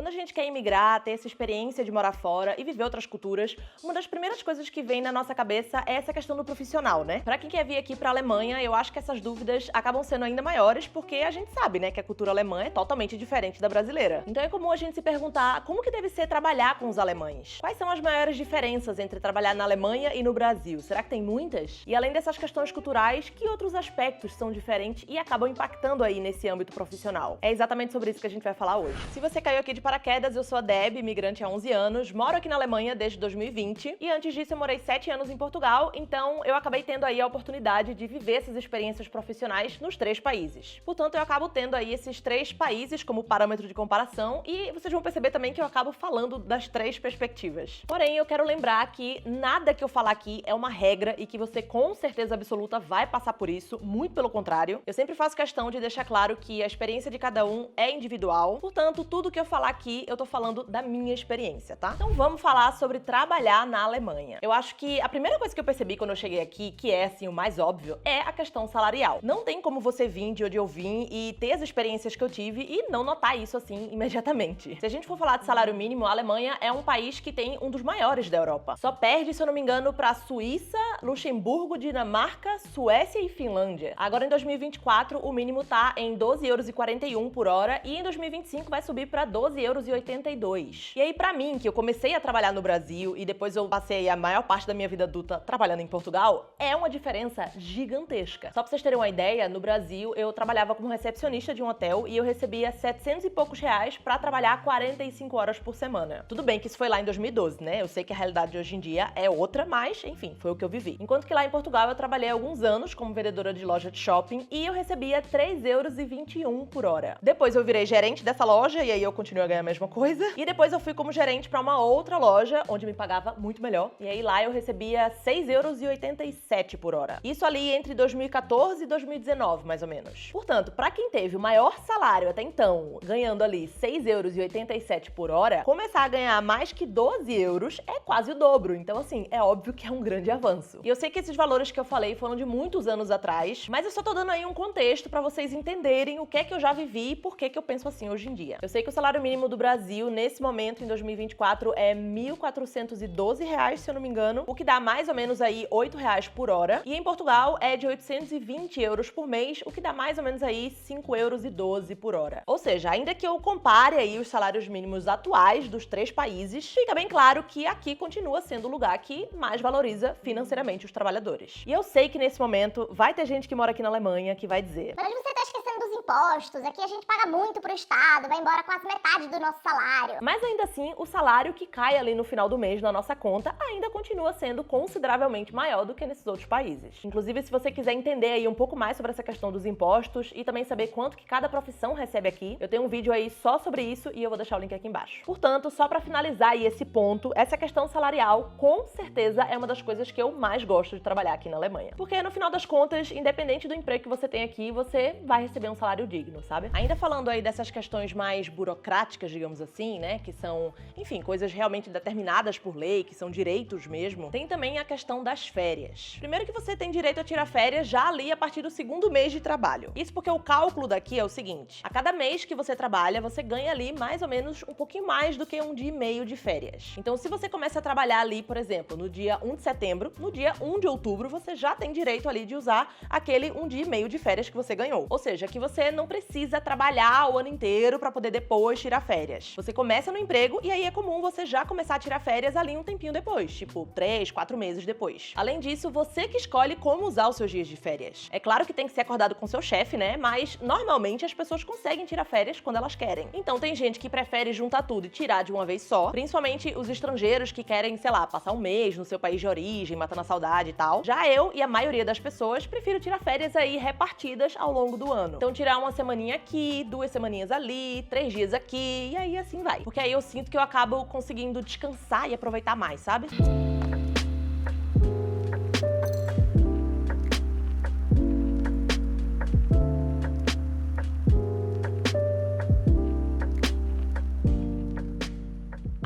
Quando a gente quer imigrar, ter essa experiência de morar fora e viver outras culturas, uma das primeiras coisas que vem na nossa cabeça é essa questão do profissional, né? Pra quem quer vir aqui pra Alemanha, eu acho que essas dúvidas acabam sendo ainda maiores, porque a gente sabe, né, que a cultura alemã é totalmente diferente da brasileira. Então é comum a gente se perguntar como que deve ser trabalhar com os alemães? Quais são as maiores diferenças entre trabalhar na Alemanha e no Brasil? Será que tem muitas? E além dessas questões culturais, que outros aspectos são diferentes e acabam impactando aí nesse âmbito profissional? É exatamente sobre isso que a gente vai falar hoje. Se você caiu aqui de paraquedas, eu sou a Deb, imigrante há 11 anos, moro aqui na Alemanha desde 2020 e antes disso eu morei 7 anos em Portugal, então eu acabei tendo aí a oportunidade de viver essas experiências profissionais nos 3 países. Portanto, eu acabo tendo aí esses 3 países como parâmetro de comparação e vocês vão perceber também que eu acabo falando das 3 perspectivas. Porém, eu quero lembrar que nada que eu falar aqui é uma regra e que você com certeza absoluta vai passar por isso, muito pelo contrário. Eu sempre faço questão de deixar claro que a experiência de cada um é individual, portanto, tudo que eu falar aqui, eu tô falando da minha experiência, tá? Então vamos falar sobre trabalhar na Alemanha. Eu acho que a primeira coisa que eu percebi quando eu cheguei aqui, que é assim o mais óbvio, é a questão salarial. Não tem como você vir de onde eu vim e ter as experiências que eu tive e não notar isso assim imediatamente. Se a gente for falar de salário mínimo, a Alemanha é um país que tem um dos maiores da Europa. Só perde, se eu não me engano, pra Suíça, Luxemburgo, Dinamarca, Suécia e Finlândia. Agora em 2024, o mínimo tá em 12,41 € por hora e em 2025 vai subir pra 12,82 €. E aí, pra mim, que eu comecei a trabalhar no Brasil e depois eu passei a maior parte da minha vida adulta trabalhando em Portugal, é uma diferença gigantesca. Só pra vocês terem uma ideia, no Brasil eu trabalhava como recepcionista de um hotel e eu recebia 700 e poucos reais pra trabalhar 45 horas por semana. Tudo bem que isso foi lá em 2012, né? Eu sei que a realidade de hoje em dia é outra, mas, enfim, foi o que eu vivi. Enquanto que lá em Portugal eu trabalhei alguns anos como vendedora de loja de shopping e eu recebia 3,21 € por hora. Depois eu virei gerente dessa loja e aí eu continuei a ganhar a mesma coisa. E depois eu fui como gerente pra uma outra loja, onde me pagava muito melhor. E aí lá eu recebia 6,87 € por hora. Isso ali entre 2014 e 2019, mais ou menos. Portanto, pra quem teve o maior salário até então, ganhando ali 6,87 € por hora, começar a ganhar mais que 12 € é quase o dobro. Então, assim, é óbvio que é um grande avanço. E eu sei que esses valores que eu falei foram de muitos anos atrás, mas eu só tô dando aí um contexto pra vocês entenderem o que é que eu já vivi e por que que eu penso assim hoje em dia. Eu sei que o salário mínimo do Brasil, nesse momento, em 2024, é R$ 1.412, se eu não me engano, o que dá mais ou menos aí R$ 8 por hora. E em Portugal é de 820 € por mês, o que dá mais ou menos aí R$ 5,12 por hora. Ou seja, ainda que eu compare aí os salários mínimos atuais dos 3 países, fica bem claro que aqui continua sendo o lugar que mais valoriza financeiramente os trabalhadores. E eu sei que nesse momento vai ter gente que mora aqui na Alemanha que vai dizer: Mas você tá esquecendo dos impostos, aqui a gente paga muito pro Estado, vai embora quase metade do nosso salário. mas ainda assim, o salário que cai ali no final do mês na nossa conta ainda continua sendo consideravelmente maior do que nesses outros países. Inclusive, se você quiser entender aí um pouco mais sobre essa questão dos impostos e também saber quanto que cada profissão recebe aqui, eu tenho um vídeo aí só sobre isso e eu vou deixar o link aqui embaixo. Portanto, só pra finalizar aí esse ponto, essa questão salarial com certeza é uma das coisas que eu mais gosto de trabalhar aqui na Alemanha. Porque no final das contas, independente do emprego que você tem aqui, você vai receber um salário digno, sabe? Ainda falando aí dessas questões mais burocráticas, digamos assim, né, que são, enfim, coisas realmente determinadas por lei, que são direitos mesmo, tem também a questão das férias. Primeiro que você tem direito a tirar férias já ali a partir do 2º mês de trabalho. Isso porque o cálculo daqui é o seguinte: a cada mês que você trabalha, você ganha ali mais ou menos um pouquinho mais do que um dia e meio de férias. Então, se você começa a trabalhar ali, por exemplo, no dia 1 de setembro, no dia 1 de outubro, você já tem direito ali de usar aquele um dia e meio de férias que você ganhou. Ou seja, que você não precisa trabalhar o ano inteiro pra poder depois tirar férias. Você começa no emprego e aí é comum você já começar a tirar férias ali um tempinho depois, tipo 3, 4 meses depois. Além disso, você que escolhe como usar os seus dias de férias. É claro que tem que ser acordado com seu chefe, né? Mas normalmente as pessoas conseguem tirar férias quando elas querem. Então tem gente que prefere juntar tudo e tirar de uma vez só, principalmente os estrangeiros que querem, sei lá, passar um mês no seu país de origem, matando a saudade e tal. Já eu e a maioria das pessoas prefiro tirar férias aí repartidas ao longo do ano. Então tirar uma semaninha aqui, 2 semaninhas ali, 3 dias aqui, e aí assim vai. Porque aí eu sinto que eu acabo conseguindo descansar e aproveitar mais, sabe?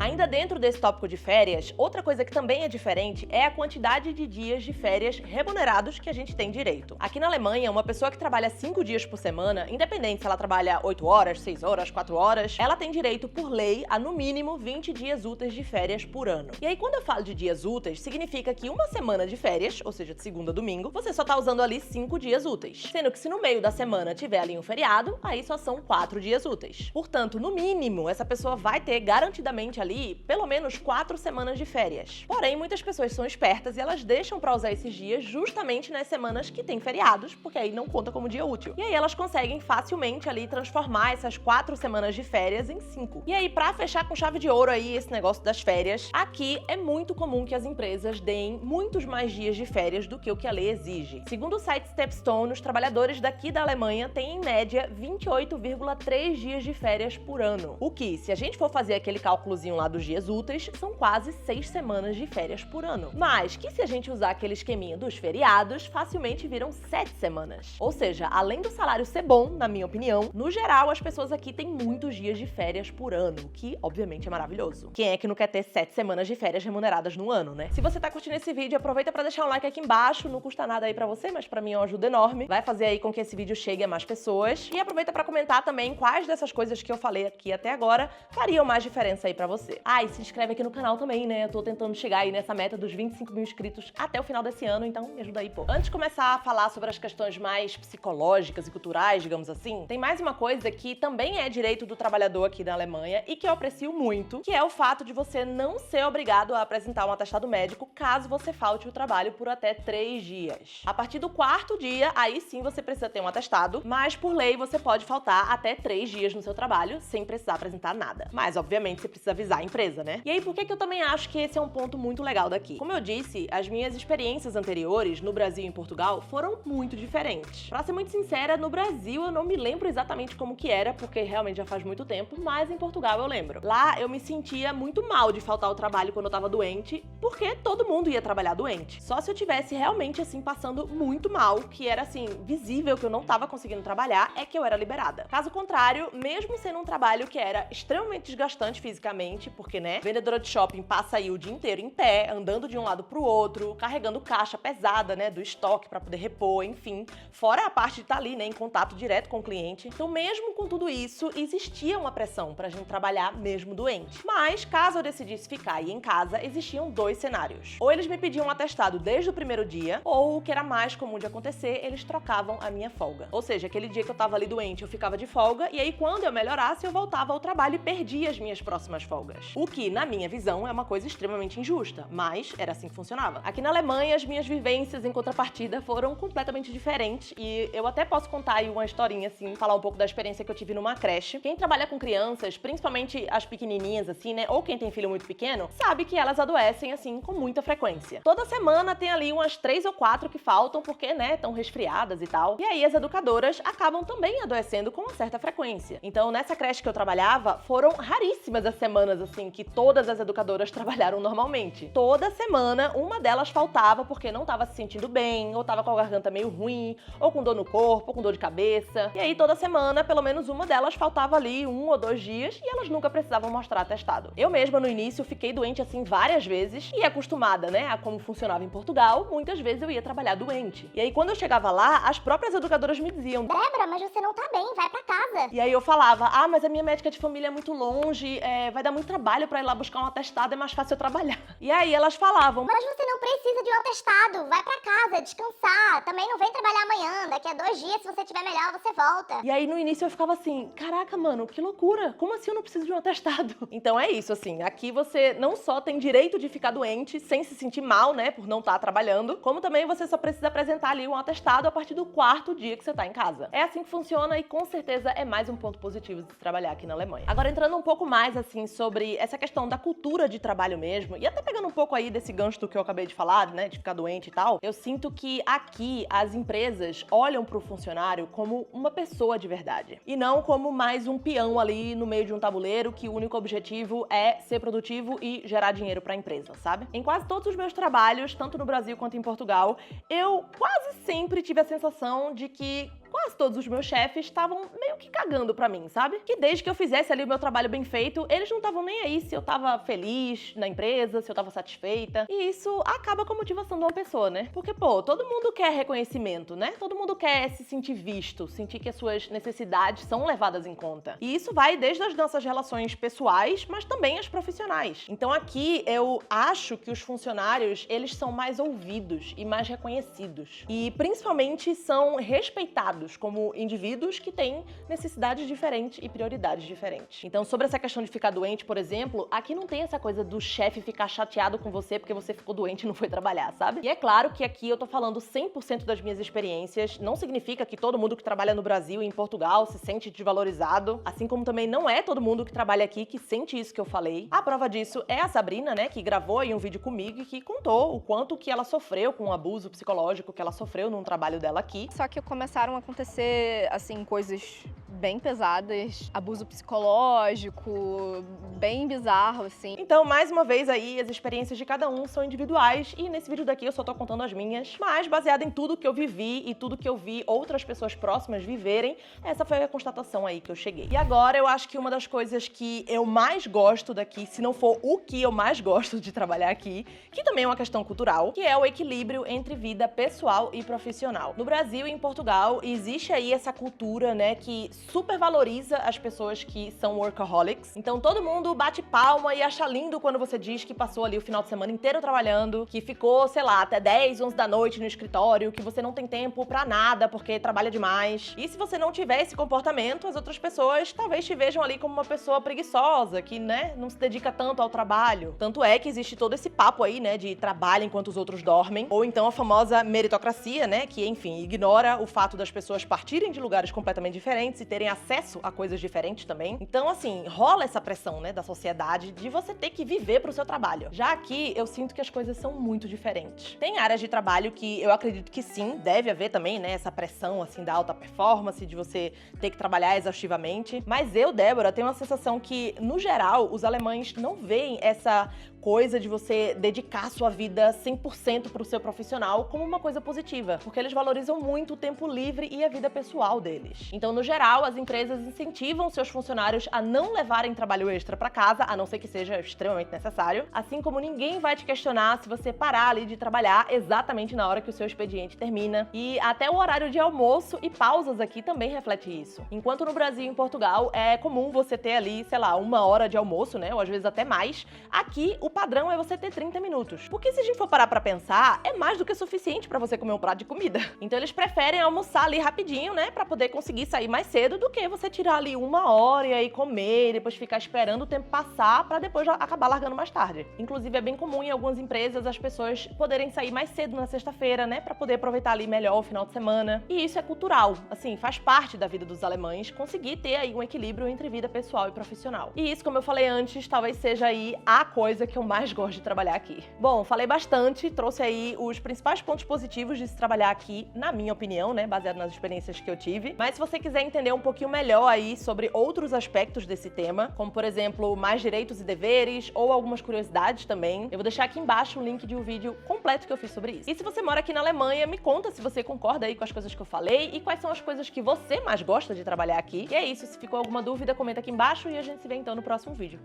Ainda dentro desse tópico de férias, outra coisa que também é diferente é a quantidade de dias de férias remunerados que a gente tem direito. Aqui na Alemanha, uma pessoa que trabalha 5 dias por semana, independente se ela trabalha 8 horas, 6 horas, 4 horas, ela tem direito, por lei, a no mínimo 20 dias úteis de férias por ano. E aí, quando eu falo de dias úteis, significa que uma semana de férias, ou seja, de segunda a domingo, você só tá usando ali 5 dias úteis. Sendo que se no meio da semana tiver ali um feriado, aí só são 4 dias úteis. Portanto, no mínimo, essa pessoa vai ter garantidamente ali pelo menos 4 semanas de férias. Porém, muitas pessoas são espertas e elas deixam pra usar esses dias justamente nas semanas que tem feriados, porque aí não conta como dia útil. E aí elas conseguem facilmente ali transformar essas 4 semanas de férias em 5. E aí, pra fechar com chave de ouro aí esse negócio das férias, aqui é muito comum que as empresas deem muitos mais dias de férias do que o que a lei exige. Segundo o site Stepstone, os trabalhadores daqui da Alemanha têm em média 28,3 dias de férias por ano. O que, se a gente for fazer aquele cálculozinho lá dos dias úteis, são quase 6 semanas de férias por ano. Mas que se a gente usar aquele esqueminha dos feriados, facilmente viram 7 semanas. Ou seja, além do salário ser bom, na minha opinião, no geral as pessoas aqui têm muitos dias de férias por ano, o que obviamente é maravilhoso. Quem é que não quer ter 7 semanas de férias remuneradas no ano, né? Se você tá curtindo esse vídeo, aproveita pra deixar um like aqui embaixo, não custa nada aí pra você, mas pra mim é uma ajuda enorme. Vai fazer aí com que esse vídeo chegue a mais pessoas. E aproveita pra comentar também quais dessas coisas que eu falei aqui até agora fariam mais diferença aí pra você. Ah, e se inscreve aqui no canal também, né? Eu tô tentando chegar aí nessa meta dos 25 mil inscritos até o final desse ano, então me ajuda aí, pô. Antes de começar a falar sobre as questões mais psicológicas e culturais, digamos assim, tem mais uma coisa que também é direito do trabalhador aqui na Alemanha e que eu aprecio muito, que é o fato de você não ser obrigado a apresentar um atestado médico caso você falte o trabalho por até 3 dias. A partir do 4º dia, aí sim você precisa ter um atestado, mas por lei você pode faltar até 3 dias no seu trabalho sem precisar apresentar nada. Mas, obviamente, você precisa avisar a empresa, né? E aí, por que eu também acho que esse é um ponto muito legal daqui? Como eu disse, as minhas experiências anteriores no Brasil e em Portugal foram muito diferentes. Pra ser muito sincera, no Brasil eu não me lembro exatamente como que era, porque realmente já faz muito tempo, mas em Portugal eu lembro. Lá eu me sentia muito mal de faltar ao trabalho quando eu tava doente, porque todo mundo ia trabalhar doente. Só se eu tivesse realmente, assim, passando muito mal, que era, assim, visível que eu não tava conseguindo trabalhar, é que eu era liberada. Caso contrário, mesmo sendo um trabalho que era extremamente desgastante fisicamente, porque, né, vendedora de shopping passa aí o dia inteiro em pé, andando de um lado pro outro, carregando caixa pesada, né, do estoque pra poder repor, enfim. Fora a parte de estar ali, né, em contato direto com o cliente. Então, mesmo com tudo isso, existia uma pressão pra gente trabalhar mesmo doente. Mas, caso eu decidisse ficar aí em casa, existiam 2 cenários. Ou eles me pediam um atestado desde o primeiro dia, ou o que era mais comum de acontecer, eles trocavam a minha folga. Ou seja, aquele dia que eu tava ali doente, eu ficava de folga, e aí quando eu melhorasse, eu voltava ao trabalho e perdia as minhas próximas folgas. O que, na minha visão, é uma coisa extremamente injusta, mas era assim que funcionava. Aqui na Alemanha, as minhas vivências em contrapartida foram completamente diferentes, e eu até posso contar aí uma historinha, assim, falar um pouco da experiência que eu tive numa creche. Quem trabalha com crianças, principalmente as pequenininhas, assim, né, ou quem tem filho muito pequeno, sabe que elas adoecem, assim, com muita frequência. Toda semana tem ali umas 3 ou 4 que faltam porque, né, estão resfriadas e tal. E aí as educadoras acabam também adoecendo com uma certa frequência. Então, nessa creche que eu trabalhava, foram raríssimas as semanas, assim, que todas as educadoras trabalharam normalmente. Toda semana, uma delas faltava porque não tava se sentindo bem, ou tava com a garganta meio ruim, ou com dor no corpo, ou com dor de cabeça. E aí, toda semana, pelo menos uma delas faltava ali 1 ou 2 dias e elas nunca precisavam mostrar atestado. Eu mesma, no início, fiquei doente, assim, várias vezes e acostumada, né, a como funcionava em Portugal, muitas vezes eu ia trabalhar doente. E aí, quando eu chegava lá, as próprias educadoras me diziam: Débora, mas você não tá bem, vai pra casa. E aí eu falava: ah, mas a minha médica de família é muito longe, vai dar muito trabalho pra ir lá buscar um atestado, é mais fácil eu trabalhar. E aí elas falavam: Mas você não precisa de um atestado, vai pra casa, descansar. Também não vem trabalhar amanhã, daqui a 2 dias, se você tiver melhor, você volta. E aí no início eu ficava assim: caraca, mano, que loucura, como assim eu não preciso de um atestado? Então é isso, assim, aqui você não só tem direito de ficar doente sem se sentir mal, né, por não estar trabalhando, como também você só precisa apresentar ali um atestado a partir do 4º dia que você tá em casa. É assim que funciona e com certeza é mais um ponto positivo de se trabalhar aqui na Alemanha. Agora, entrando um pouco mais, assim, sobre essa questão da cultura de trabalho mesmo, e até pegando um pouco aí desse gancho do que eu acabei de falar, né, de ficar doente e tal, eu sinto que aqui as empresas olham pro funcionário como uma pessoa de verdade, e não como mais um peão ali no meio de um tabuleiro que o único objetivo é ser produtivo e gerar dinheiro pra empresa, sabe? Em quase todos os meus trabalhos, tanto no Brasil quanto em Portugal, eu quase sempre tive a sensação de que quase todos os meus chefes estavam meio que cagando pra mim, sabe? Que desde que eu fizesse ali o meu trabalho bem feito, eles não estavam nem aí se eu tava feliz na empresa, se eu tava satisfeita. E isso acaba com a motivação de uma pessoa, né? Porque, pô, todo mundo quer reconhecimento, né? Todo mundo quer se sentir visto, sentir que as suas necessidades são levadas em conta. E isso vai desde as nossas relações pessoais, mas também as profissionais. Então aqui eu acho que os funcionários, eles são mais ouvidos e mais reconhecidos. E principalmente são respeitados como indivíduos que têm necessidades diferentes e prioridades diferentes. Então, sobre essa questão de ficar doente, por exemplo, aqui não tem essa coisa do chefe ficar chateado com você porque você ficou doente e não foi trabalhar, sabe? E é claro que aqui eu tô falando 100% das minhas experiências, não significa que todo mundo que trabalha no Brasil e em Portugal se sente desvalorizado, assim como também não é todo mundo que trabalha aqui que sente isso que eu falei. A prova disso é a Sabrina, né, que gravou aí um vídeo comigo e que contou o quanto que ela sofreu com o abuso psicológico que ela sofreu num trabalho dela aqui. Só que começaram a acontecer, assim, coisas bem pesadas, abuso psicológico, bem bizarro, assim. Então, mais uma vez aí, as experiências de cada um são individuais e nesse vídeo daqui eu só tô contando as minhas, mas baseado em tudo que eu vivi e tudo que eu vi outras pessoas próximas viverem, essa foi a constatação aí que eu cheguei. E agora eu acho que uma das coisas que eu mais gosto daqui, se não for o que eu mais gosto de trabalhar aqui, que também é uma questão cultural, que é o equilíbrio entre vida pessoal e profissional. No Brasil e em Portugal existe aí essa cultura, né, que super valoriza as pessoas que são workaholics. Então todo mundo bate palma e acha lindo quando você diz que passou ali o final de semana inteiro trabalhando, que ficou, sei lá, até 10, 11 da noite no escritório, que você não tem tempo pra nada porque trabalha demais. E se você não tiver esse comportamento, as outras pessoas talvez te vejam ali como uma pessoa preguiçosa, que, né, não se dedica tanto ao trabalho. Tanto é que existe todo esse papo aí, né, de trabalho enquanto os outros dormem, ou então a famosa meritocracia, né, que, enfim, ignora o fato das pessoas partirem de lugares completamente diferentes e terem acesso a coisas diferentes também. Então, assim, rola essa pressão, né, da sociedade de você ter que viver pro seu trabalho. Já aqui, eu sinto que as coisas são muito diferentes. Tem áreas de trabalho que eu acredito que sim, deve haver também, né, essa pressão, assim, da alta performance, de você ter que trabalhar exaustivamente. Mas eu, Débora, tenho uma sensação que, no geral, os alemães não veem essa coisa de você dedicar sua vida 100% pro seu profissional como uma coisa positiva, porque eles valorizam muito o tempo livre e a vida pessoal deles. Então, no geral, as empresas incentivam seus funcionários a não levarem trabalho extra pra casa, a não ser que seja extremamente necessário, assim como ninguém vai te questionar se você parar ali de trabalhar exatamente na hora que o seu expediente termina. E até o horário de almoço e pausas aqui também reflete isso. Enquanto no Brasil e em Portugal é comum você ter ali, sei lá, 1 hora de almoço, né, ou às vezes até mais, aqui o padrão é você ter 30 minutos. Porque se a gente for parar pra pensar, é mais do que suficiente pra você comer um prato de comida. Então eles preferem almoçar ali rapidinho, né, pra poder conseguir sair mais cedo do que você tirar ali 1 hora e aí comer, e depois ficar esperando o tempo passar pra depois já acabar largando mais tarde. Inclusive é bem comum em algumas empresas as pessoas poderem sair mais cedo na sexta-feira, né, pra poder aproveitar ali melhor o final de semana. E isso é cultural, assim, faz parte da vida dos alemães conseguir ter aí um equilíbrio entre vida pessoal e profissional. E isso, como eu falei antes, talvez seja aí a coisa que eu mais gosto de trabalhar aqui. Bom, falei bastante, trouxe aí os principais pontos positivos de se trabalhar aqui, na minha opinião, né, baseado nas experiências que eu tive. Mas se você quiser entender um pouquinho melhor aí sobre outros aspectos desse tema, como por exemplo, mais direitos e deveres, ou algumas curiosidades também, eu vou deixar aqui embaixo o link de um vídeo completo que eu fiz sobre isso. E se você mora aqui na Alemanha, me conta se você concorda aí com as coisas que eu falei e quais são as coisas que você mais gosta de trabalhar aqui. E é isso, se ficou alguma dúvida, comenta aqui embaixo e a gente se vê então no próximo vídeo.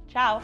Tchau!